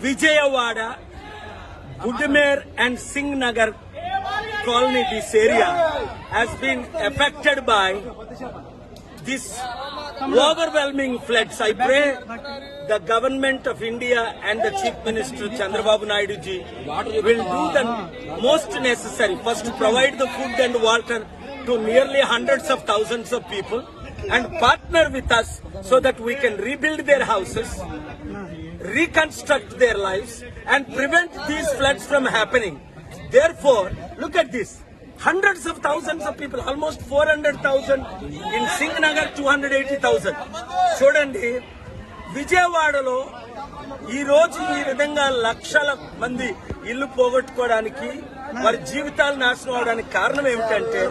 Vijayawada, Budimir and Singh Nagar colony, this area has been affected by this overwhelming floods. I pray the government of India and the Chief Minister Chandrababu Naidu ji will do the most necessary. First, provide the food and water to nearly hundreds of thousands of people and partner with us so that we can rebuild their houses, reconstruct their lives and prevent these floods from happening. Therefore, look at this. Hundreds of thousands of people, almost 400,000 in Singh Nagar, 280,000. చూడండి విజయవాడలో ఈ రోజు ఈ విధంగా లక్షల మంది ఇల్లు పోగొట్టుకోవడానికి వారి జీవితాలు నాశనం అవడానికి కారణం ఏమిటంటే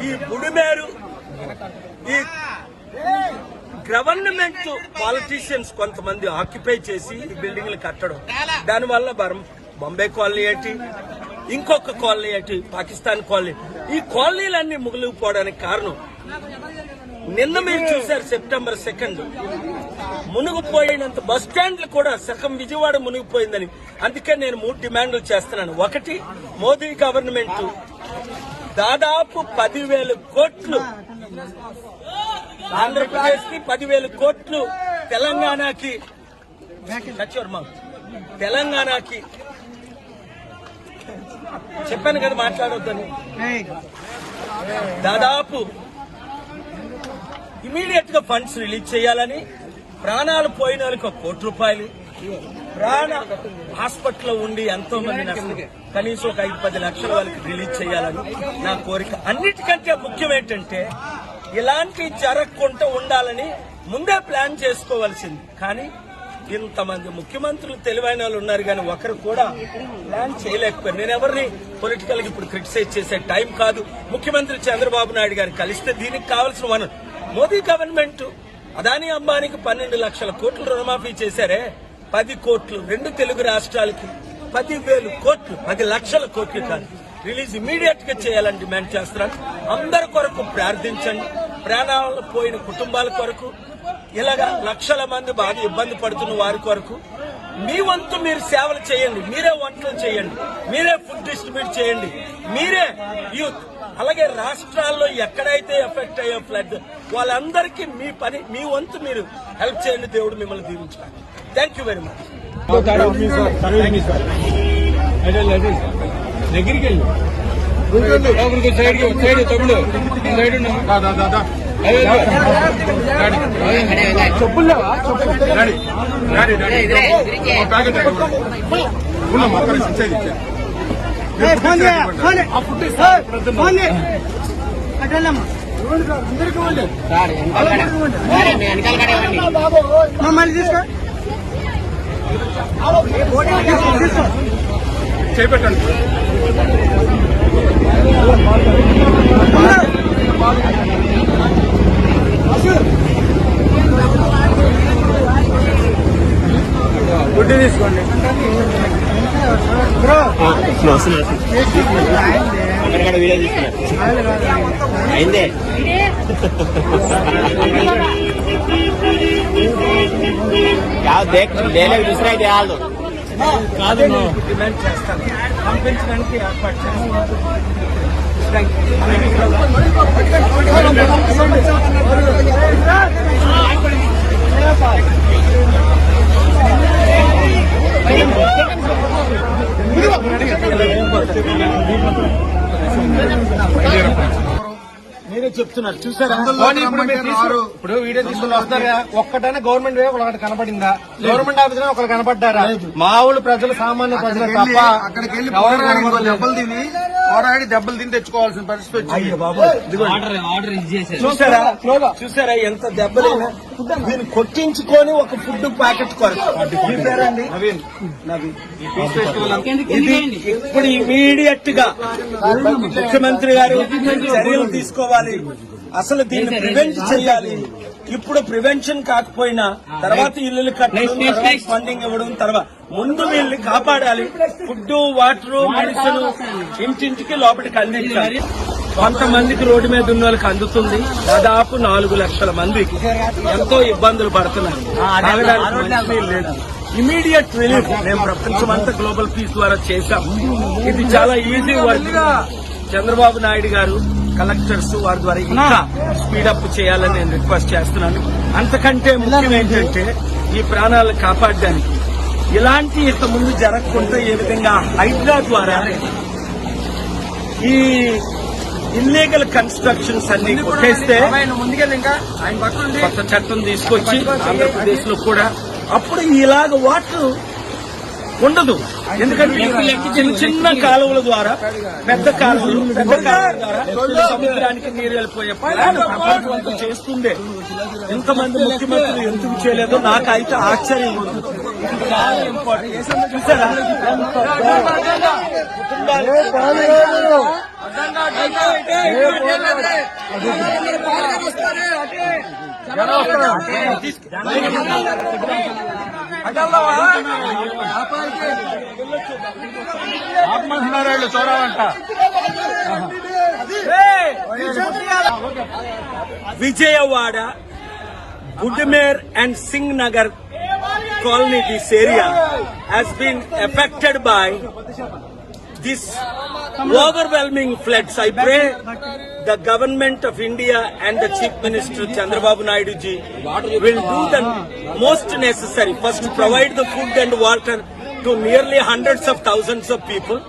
ఈ బుడిమేరు ఈ గవర్నమెంట్ పాలిటీషియన్స్ కొంతమంది ఆక్యుపై చేసి ఈ బిల్డింగ్లు కట్టడం, దానివల్ల బాంబే కాలనీ ఏంటి, ఇంకొక కాలనీ ఏంటి, పాకిస్తాన్ కాలనీ, ఈ కాలనీలన్నీ ముగిలిపోవడానికి కారణం నిన్న మీరు చూశారు సెప్టెంబర్ 2 మునిగిపోయినంత బస్ స్టాండ్లు కూడా సగం విజయవాడ మునిగిపోయిందని. అందుకే నేను 3 డిమాండ్లు చేస్తున్నాను. ఒకటి, మోదీ గవర్నమెంట్ దాదాపు 10,000 కోట్లు ఆంధ్రప్రదేశ్ కి, 10,000 కోట్లు తెలంగాణకి, తెలంగాణకి చెప్పాను కదా మాట్లాడొద్దని. దాదాపు ఇమీడియట్ గా ఫండ్స్ రిలీజ్ చేయాలని, ప్రాణాలు పోయిన వాళ్ళకి 1 కోటి రూపాయలు, ప్రాణ హాస్పిటల్లో ఉండి ఎంతో మంది నష్టం, కనీసం ఒక 5-10 లక్షల వాళ్ళకి రిలీజ్ చేయాలని నా కోరిక. అన్నిటికంటే ముఖ్యం ఏంటంటే ఇలాంటి జరగకుండా ఉండాలని ముందే ప్లాన్ చేసుకోవాల్సింది. కానీ ఇంతమంది ముఖ్యమంత్రులు తెలివైన వాళ్ళు ఉన్నారు, కానీ ఒకరు కూడా ప్లాన్ చేయలేకపోయారు. నేను ఎవరిని పొలిటికల్ గా ఇప్పుడు క్రిటిసైజ్ చేసే టైం కాదు. ముఖ్యమంత్రి చంద్రబాబు నాయుడు గారిని కలిస్తే దీనికి కావాల్సిన వనరు మోదీ గవర్నమెంట్ అదానీ అంబానీకి 12 లక్షల కోట్లు రుణమాఫీ చేశారే, 10 కోట్లు 2 తెలుగు రాష్ట్రాలకి, 10,000 కోట్లు, 10 లక్షల కోట్లు కాదు, రిలీజ్ ఇమీడియట్ గా చేయాలని డిమాండ్ చేస్తున్నాను. అందరి కొరకు ప్రార్థించండి. ప్రాణాలు పోయిన కుటుంబాల కొరకు, ఇలాగా లక్షల మంది బాగా ఇబ్బంది పడుతున్న వారి కొరకు మీ వంతు మీరు సేవలు చేయండి. మీరే వంటలు చేయండి, మీరే ఫుడ్ డిస్ట్రిబ్యూట్ చేయండి, మీరే యూత్. అలాగే రాష్ట్రాల్లో ఎక్కడైతే ఎఫెక్ట్ అయ్యే ఫ్లడ్ వాళ్ళందరికీ మీ పని, మీ వంతు మీరు హెల్ప్ చేయండి. దేవుడు మిమ్మల్ని దీవించాలి. Thank you very much. దగ్గరికి వెళ్ళి సైడ్ తమ్ముడు చెప్పులేవా మమ్మల్ని తీసుకో చేపెట్టండి. గుడ్డు తీసుకోండి. వీడియో తీసుకున్నారు అయిందే दूसरा ही हाल दो కాదు డిమాండ్ చేస్తాను. పంపించడానికి ఏర్పాటు మీరే చెప్తున్నారు చూసారా? ఇప్పుడు వీడియో తీసుకుని వస్తారా? ఒక్కటైనా గవర్నమెంట్ ఒకటి కనపడిందా? గవర్నమెంట్ ఆఫీస్ ఒకరు కనపడ్డారా? మామూలు ప్రజలు, సామాన్య ప్రజలు తప్ప అక్కడికి వెళ్ళి దెబ్బలు తిని తెచ్చుకోవాల్సిన పరిస్థితి వచ్చింది. చూసారా ఎంత దెబ్బలైనా దీన్ని కొట్టించుకొని ఒక ఫుడ్ ప్యాకెట్ కొరకు. మీ పేరండి? నవీన్. ఇప్పుడు ఇమీడియట్ గా ముఖ్యమంత్రి గారు చర్యలు తీసుకోవాలి. అసలు దీన్ని ప్రివెంట్ చేయాలి. ఇప్పుడు ప్రివెన్షన్ కాకపోయినా తర్వాత ఇల్లు కట్టడం, ఫండింగ్ ఇవ్వడం, తర్వాత ముందు వీళ్ళని కాపాడాలి. ఫుడ్, వాటర్, మెడిసిన్ ఇంటింటికి లోపలికి అందించాలి. కొంతమందికి రోడ్డు మీద ఉన్న వాళ్ళకి అందుతుంది. దాదాపు 4 లక్షల మంది ఎంతో ఇబ్బందులు పడుతున్నారు. తాగడానికి మంచినీళ్ళు లేదు. ఇమీడియట్ రిలీఫ్ మేము ప్రపంచమంతా గ్లోబల్ పీస్ ద్వారా చేశాం. ఇది చాలా ఈజీ వర్క్. చంద్రబాబు నాయుడు గారు కలెక్టర్స్ వారి ద్వారా ఇంకా స్పీడప్ చేయాలని నేను రిక్వెస్ట్ చేస్తున్నాను. అంతకంటే ముఖ్యం ఏంటంటే ఈ ప్రాణాలను కాపాడడానికి ఇలాంటి ఇంత ముందు జరగకుండా ఏ విధంగా హైడ్రా ద్వారా ఈ ఇల్లీగల్ కన్స్ట్రక్షన్స్ అన్ని కొట్టేస్తే కొత్త చట్టం తీసుకొచ్చి ఆంధ్రప్రదేశ్ లో కూడా అప్పుడు ఇలాగ వాటర్ ఉండదు. ఎందుకంటే చిన్న చిన్న కాలువల ద్వారా పెద్ద కాలువల ద్వారా సముద్రానికి నీరు వెళ్ళిపోయే ప్రపంచం చేస్తుండే. ఎంతమంది ముఖ్యమంత్రులు ఎందుకు చేయలేదో నాకైతే ఆశ్చర్యం ఉంది. చాలా ఇంపార్టెంట్. చూసారా ఆత్మహత్యాలు చూడాలంట. Vijayawada, Budameru and Singh Nagar colony, this area has been affected by this overwhelming floods. I pray the government of India and the Chief Minister Chandrababu Naidu ji will do the most necessary. First, provide the food and water to nearly hundreds of thousands of people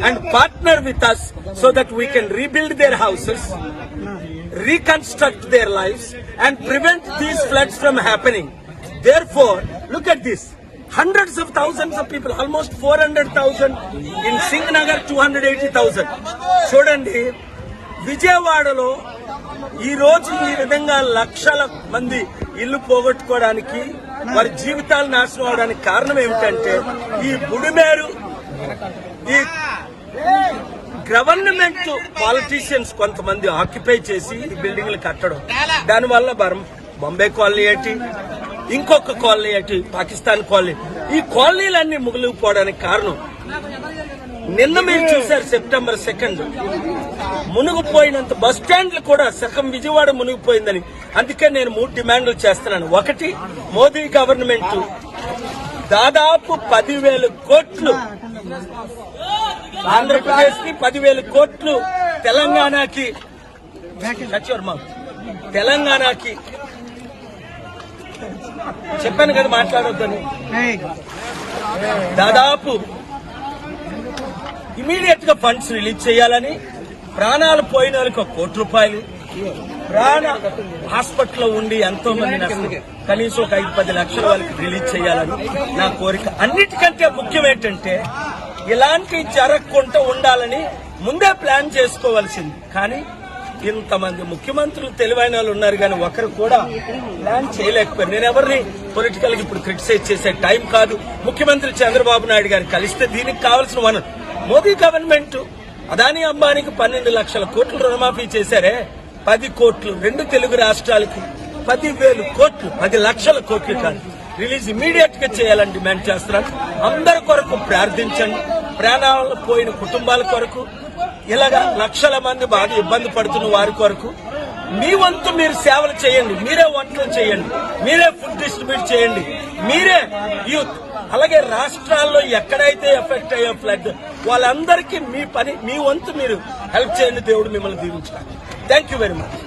and partner with us so that we can rebuild their houses, reconstruct their lives and prevent these floods from happening. Therefore, look at this. Hundreds of thousands of people, almost 400,000 in Singhnagar, 280,000. చూడండి, విజయవాడలో ఈ రోజు ఈ విధంగా లక్షల మంది ఇల్లు పోగొట్టుకోవడానికి, వారి జీవితాలు నాశనం అవడానికి కారణం ఏమిటంటే ఈ బుడిమేరు, ఈ గవర్నమెంట్ పాలిటీషియన్స్ కొంతమంది ఆక్యుపై చేసి ఈ బిల్డింగ్లు కట్టడం. దానివల్ల బాంబే కాలనీ ఏంటి, ఇంకొక కాలనీ ఏంటి, పాకిస్తాన్ కాలనీ, ఈ కాలనీలన్నీ ముగిలిపోవడానికి కారణం నిన్న మీరు చూశారు. September 2 మునిగిపోయినంత బస్ స్టాండ్లు కూడా సగం విజయవాడ మునిగిపోయిందని. అందుకే నేను 3 డిమాండ్లు చేస్తున్నాను. ఒకటి, మోదీ గవర్నమెంట్ దాదాపు 10,000 కోట్లు ఆంధ్రప్రదేశ్ కి, 10,000 కోట్లు తెలంగాణకి, తెలంగాణకి చెప్పాను కదా మాట్లాడొద్దని. దాదాపు ఇమీడియట్ గా ఫండ్స్ రిలీజ్ చేయాలని, ప్రాణాలు పోయిన వాళ్ళకి 1 కోటి రూపాయలు, హాస్పిటల్లో ఉండి ఎంతో మంది నష్టం, కనీసం ఒక 5-10 లక్షల వాళ్ళకి రిలీజ్ చేయాలని నా కోరిక. అన్నిటికంటే ముఖ్యం ఏంటంటే ఇలాంటి జరగకుండా ఉండాలని ముందే ప్లాన్ చేసుకోవాల్సింది. కానీ ఇంతమంది ముఖ్యమంత్రులు తెలివైన వాళ్ళు ఉన్నారు, కానీ ఒకరు కూడా ప్లాన్ చేయలేకపోయారు. నేను ఎవరిని పొలిటికల్ గా ఇప్పుడు క్రిటిసైజ్ చేసే టైం కాదు. ముఖ్యమంత్రి చంద్రబాబు నాయుడు గారు కలిస్తే దీనికి కావాల్సిన వనరు మోదీ గవర్నమెంట్ అదానీ అంబానీకి 12 లక్షల కోట్లు రుణమాఫీ చేశారే, 10 కోట్లు 2 తెలుగు రాష్ట్రాలకి 10,000 కోట్లు, 10 లక్షల కోట్లు కాదు, రిలీజ్ ఇమీడియట్ గా చేయాలని డిమాండ్ చేస్తున్నాను. అందరి కొరకు ప్రార్థించండి. ప్రాణాలు పోయిన కుటుంబాల కొరకు, ఇలాగా లక్షల మంది బాగా ఇబ్బంది పడుతున్న వారి కొరకు మీ వంతు మీరు సేవలు చేయండి. మీరే వంటలు చేయండి, మీరే ఫుడ్ డిస్ట్రిబ్యూట్ చేయండి, మీరే యూత్. అలాగే రాష్ట్రాల్లో ఎక్కడైతే ఎఫెక్ట్ అయ్యే ఫ్లడ్ వాళ్ళందరికీ మీ వంతు మీరు హెల్ప్ చేయండి. దేవుడు మిమ్మల్ని దీవించాలి. Thank you very much.